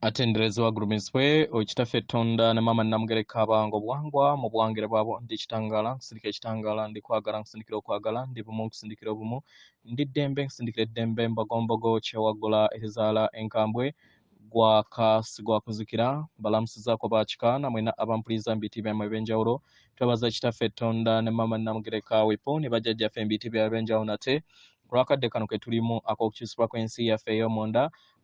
atendereza wa grumiswe okitaffe Tonda ne mama namugereka abango bwangwa mu bwangere bwabo ndi kitangala nsindika ekitangala ndi kwagala nsindikira okwagala ndi bumu nsindikira obumu ndi ddembe nsindikira eddembe mbagombogo kyewagula ezaala enkambwe gwa kuzikira balamusizaako bakikaana mwena abampuliza mbiti byamwe ebyenjawulo twebaza kitaffe Tonda ne mama namugereka wepo ne bajjajjaffe mbiti bya byenjawulo nate kulwakadde kano ke tulimu ak'okukyusibwa kw'ensi yaffe ey'omunda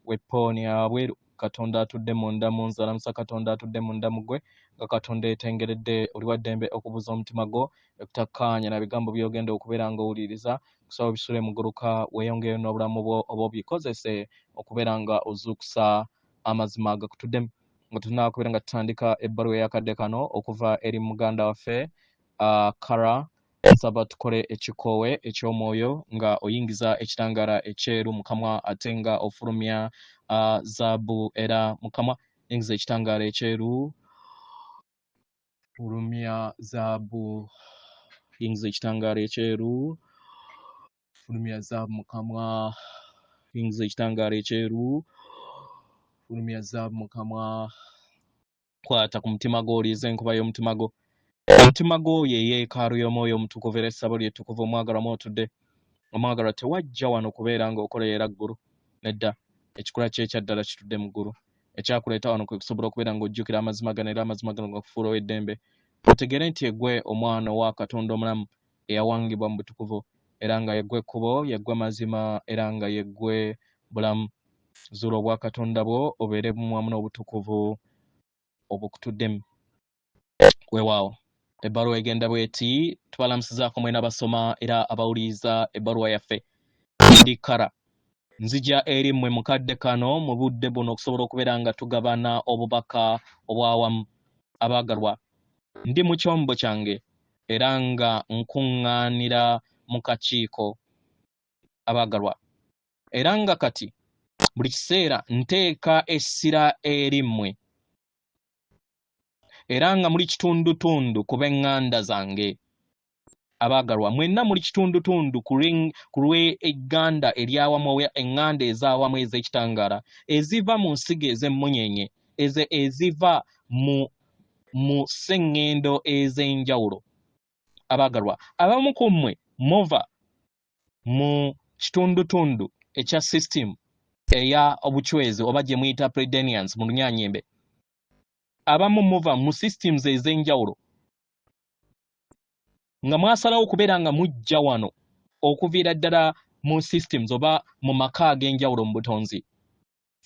wepo ni abweru Katonda atudde munda munzala musa Katonda atudde munda mugwe nga Katonda etengeredde oli wa ddembe okubuza omutima gwo ekutakkaanya na bigambo by'ogenda okubeera nga owuliriza kusaba bisule muguluka weeyongeyo n'obulamu bwo oba obikozese okubeera nga ozuukusa amazima agakutuddemu nga tulina kubeera nga tutandika ebbaluwa ey'akadde kano okuva eri muganda waffe Kara nsaba tukole ekikoowe eky'omwoyo nga oyingiza ekitangaala ekyeru mu kamwa ate nga ofulumya zaabu era mukama yingiza ekitangaala ekyeru fulumya zaabu yingiza ekitangaala ekyeru fulumya zaabu mukamwa yingiza ekitangaala ekyeru fulumya zaabu mukamwa kwata ku mutima gwo oliiza enkuba y'omutima gwo omutima gwo ye yeekaalu y'omwoyo omutukuvu era essabo lyettukuvu omwagalwa mwotudde omwagalwa tewajja wano kubeera ng'okoleera ggulu nedda ekikula kyekyaddala kitudde mu ggulu ekyakuleeta wano kwe kusobola okubeera ng'ojjukira amazima gano era amazima gano gakufuula ow'eddembe otegere nti eggwe omwana owa Katonda omulamu eyawangibwa mu butukuvu era nga yeggwe ekkubo yeggwe mazima era nga yeggwe bulamu zuula obwa Katonda bwo obeere wamu n'obutukuvu obukutuddemu weewaawo ebbaluwa egenda bweti tubalamusizaako mwena abasoma era abawuliriza ebbaluwa yaffe ndi Kara nzija eri mmwe mukadde kano mu budde buno okusobola okubeera nga tugabana obubaka obwawamu abaagalwa ndi mu kyombo kyange era nga nkuŋŋaanira mu kakiiko abaagalwa era nga kati buli kiseera nteeka essira eri mmwe era nga muli kitundutundu ku b'eŋŋanda zange abaagalwa mwenna muli kitundutundu ku lw'egganda eryawamu eŋŋanda ez'awamu ez'ekitangaala eziva mu nsigo ez'emmunyenye eziva mu sseŋŋendo ez'enjawulo abaagalwa abamu ku mmwe muva mu kitundutundu ekya sisitimu eya obucwezi oba gye muyita predenians mu lunyaanyembe abamu muva mu systems ez'enjawulo nga mwasalawo okubeera nga mujja wano okuviira ddala mu systems oba mu maka ag'enjawulo mu butonzi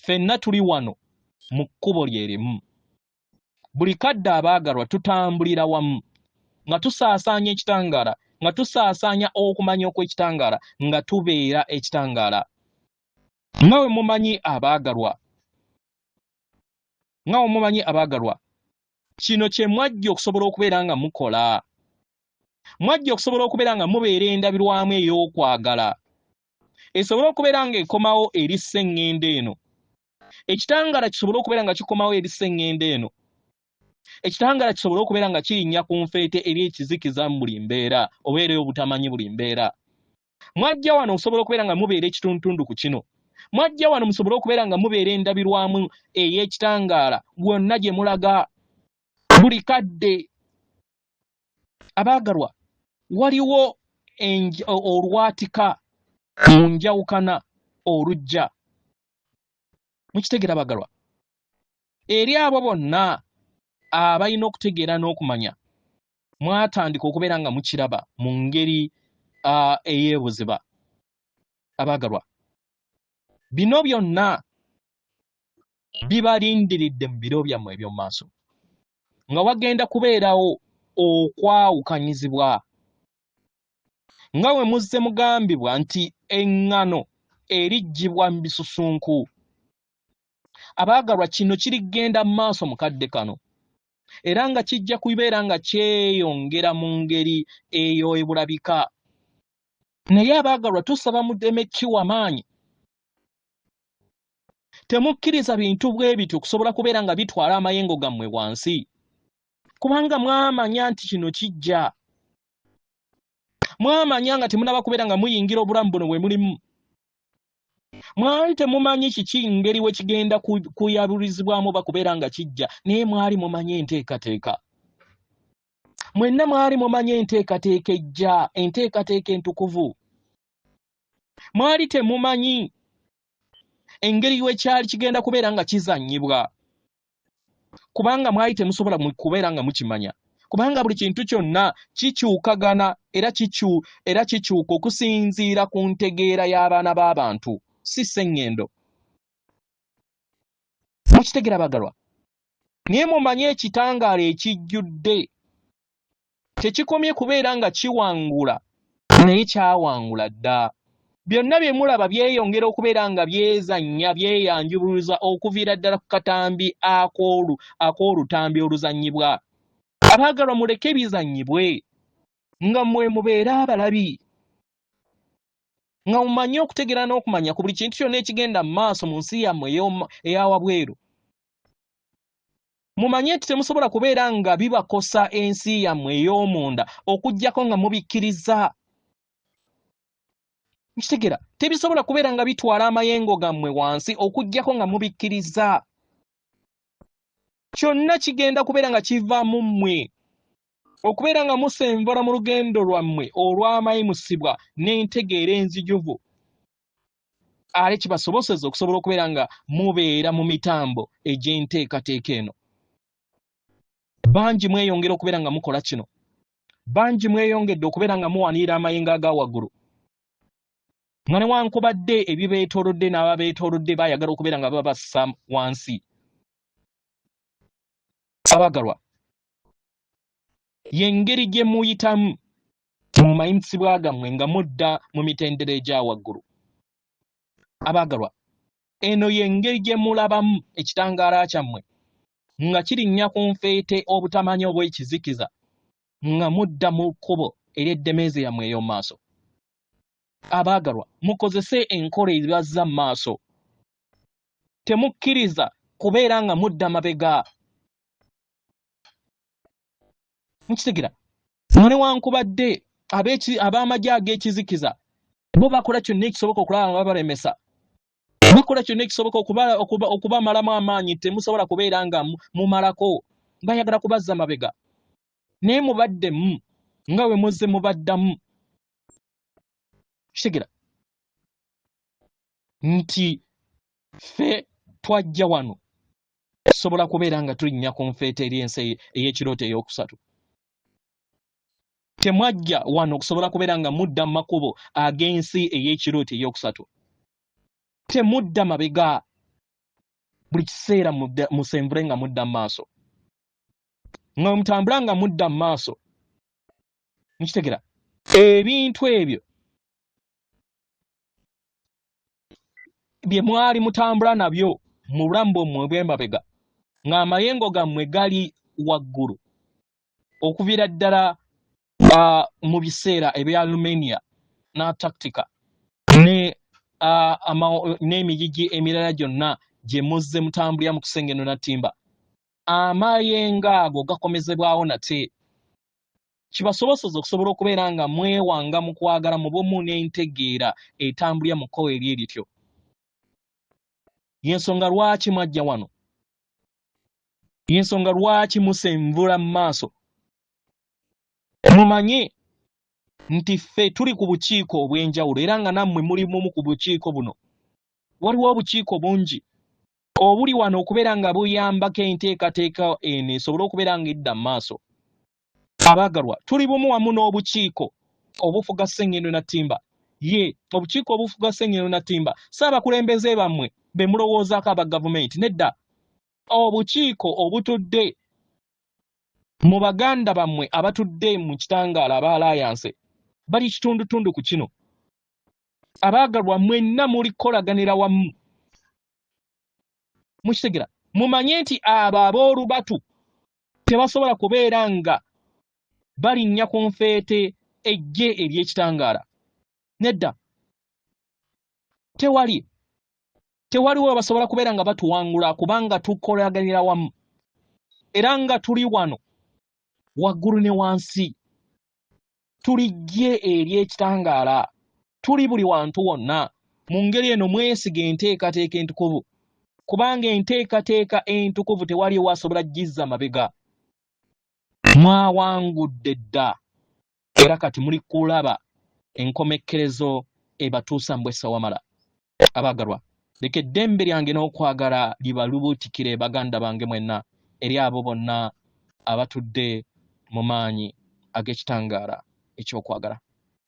ffenna tuli wano mu kkubo lyerimu buli kadde abaagalwa tutambulira wamu nga tusaasaanya ekitangaala nga tusaasaanya okumanya okw'ekitangaala nga tubeera ekitangaala nga we mumanyi abaagalwa kino kye mwajja okusobola okubeera nga mukola mwajja okusobola okubeera nga mubeera endabirwamu ey'okwagala esobola okubeera nga ekomawo eri sseŋŋendo eno ekitangaala kisobola okubeera nga kikomawo eri sseŋŋendo eno ekitangaala kisobola okubeera nga kirinnya ku nfeete eri ekizikiza mu buli mbeera oba eri obutamanyi buli mbeera mwajja wano okusobola okubeera nga mubeera ekitundutundu ku kino mwajja wano musobole okubeera nga mubeera endabirwamu ey'ekitangaala gwonna gye mulaga buli kadde abaagalwa waliwo olwatika mu njawukana olujja mukitegera abaagalwa eri abo bonna abalina okutegeera n'okumanya mwatandika okubeera nga mukiraba mu ngeri ey'ebuziba abaagalwa bino byonna bibalindiridde mu biro byammwe eby'omu maaso nga wagenda kubeerawo okwawukanyizibwa nga we muzze mugambibwa nti eŋŋano eriggyibwa mu bisusunku abaagalwa kino kirigenda mu maaso mu kadde kano era nga kijja kubeera nga kyeyongera mu ngeri eyo ebulabika naye abaagalwa tusaba mudemekkiwa maanyi temukkiriza bintu bwe bityo okusobola kubeera nga bitwala amayengo gammwe wansi kubanga mwamanya nti kino kijja mwamanya nga temunaba kubeera nga muyingira obulamu buno bwe mulimu mwali temumanyi kiki ngeri we kigenda kuyabulizibwamu bakubeera nga kijja naye mwali mumanyi enteekateeka mwenna mwali mumanyi enteekateeka ejja enteekateeka entukuvu mwali temumanyi engeri we kyali kigenda kubeera nga kizannyibwa kubanga mwali temusobola kubeera nga mukimanya kubanga buli kintu kyonna kikyukagana era kikyuka okusinziira ku ntegeera y'abaana b'abantu si sseŋŋendo mukitegera bagalwa naye mumanye ekitangaala ekijjudde tekikomye kubeera nga kiwangula naye kyawangula dda byonna bye mulaba byeyongera okubeera nga byezannya byeyanjuluza okuviira ddala ku katambi ak'olutambi oluzannyibwa abaagalwa muleke bizannyibwe nga mmwe mubeere abalabi nga mumanye okutegeera n'okumanya ku buli kintu kyonna ekigenda mu maaso mu nsi yammwe eyawabweru mumanye nti temusobola kubeera nga bibakosa ensi yammwe ey'omunda okuggyako nga mubikkiriza nkitegera tebisobola kubeera nga bitwala amayengo gammwe wansi okuggyako nga mubikkiriza kyonna kigenda kubeera nga kiva mu mmwe okubeera nga musenvula mu lugendo lwammwe olw'amayimusibwa n'entegeera enzijuvu ale kibasoboseza okusobola okubeera nga mubeera mu mitambo egy'enteekateeka eno bangi mweyongera okubeera nga mukola kino bangi mweyongedde okubeera nga muwanirira amayengo aga waggulu nga newankubadde ebibeetoolodde n'ababeetoolodde baayagala okubeera nga babassa wansi abagalwa y'engeri gye muyitamu mu mayimusibwa gammwe nga mudda mu mitendera egya waggulu abagalwa eno y'engeri gye mulabamu ekitangaala kyammwe nga kirinnya ku nfeete obutamanya obw'ekizikiza nga mudda mu kkubo ery'eddemeezi yammwe ey'omu maaso abaagalwa mukozese enkola ezibazza mu maaso temukkiriza kubeera nga mudda mabega mukitegera nga newankubadde ab'amagye ag'ekizikiza bo bakola kyonna ekisoboka okulaba nga babalemesa bakola kyonna ekisoboka okubamalamu amaanyi temusobola kubeera nga mumalako bayagala kubazza mabega naye mubaddemu nga bwe muzze mubaddamu kitegera nti ffe twajja wano tusobola kubeera nga tulinnya ku nfeete ery'ensi ey'ekirooto ey'okusatu temwajja wano okusobola kubeera nga mudda mu makubo ag'ensi ey'ekirooto ey'okusatu temudda mabega buli kiseera musenvule nga mudda mu maaso nga mutambula nga mudda mu maaso mukitegera ebintu ebyo bye mwali mutambula nabyo mu bulamu bwammwe bw'emabega ng'amayengo gammwe gali waggulu okuviira ddala mu biseera ebya Romania n'Antarctica n'emiyigi emirala gyonna gye muzze mutambulira mu kusengeno na ttimba amayengo ago gakomezebwawo nate kibasoboseza okusobola okubeera nga mwewanga mu kwagala mu bumu n'entegeera etambulira mu kkowe ery'erityo y'ensonga lwaki mwajja wano y'ensonga lwaki musenvula mu maaso mumanye nti ffe tuli ku bukiiko obw'enjawulo era nga nammwe muli mumu ku bukiiko buno waliwo obukiiko bungi obuli wano okubeera nga buyambako enteekateeka eno esobole okubeera nga edda mu maaso abaagalwa tuli bumu wamu n'obukiiko obufuga sseŋŋendo na ttimba obukiiko obufuga sseŋŋendo na ttimba saabakulembeze bammwe be mulowoozaako aba gavumenti nedda obukiiko obutudde mu baganda bammwe abatudde mu kitangaala aba alliance bali kitundutundu ku kino abaagalwa mwenna muli kukolaganira wamu mukitegera mumanye nti abo ab'olubatu tebasobola kubeera nga balinnya ku nfeete ejje ery'ekitangaala nedda tewaliwo basobola kubeera nga batuwangula kubanga tukolaganira wamu era nga tuli wano waggulu ne wansi tulijje ery'ekitangaala tuli buli wantu wonna mu ngeri eno mwesiga enteekateeka entukuvu, kubanga enteekateeka entukuvu tewali wasobola gizza mabega. Mwawangudde dda era kati muli kulaba enkomekkerezo ebatuusa mbwessa wamala. Abaagalwa, leka eddembe lyange n'okwagala libalubuutikire baganda bange mwenna eri abo bonna abatudde mu maanyi ag'ekitangaala ekyokwagala.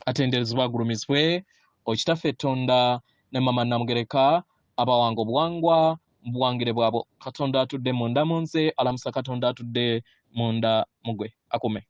Atenderezebwa agulumizibwe Okitaffe Tonda ne Mama Namugereka abawanga obuwangwa mu buwangire bwabo. Katonda atudde munda mu nze, alamusa Katonda atudde munda mu gwe. Akume.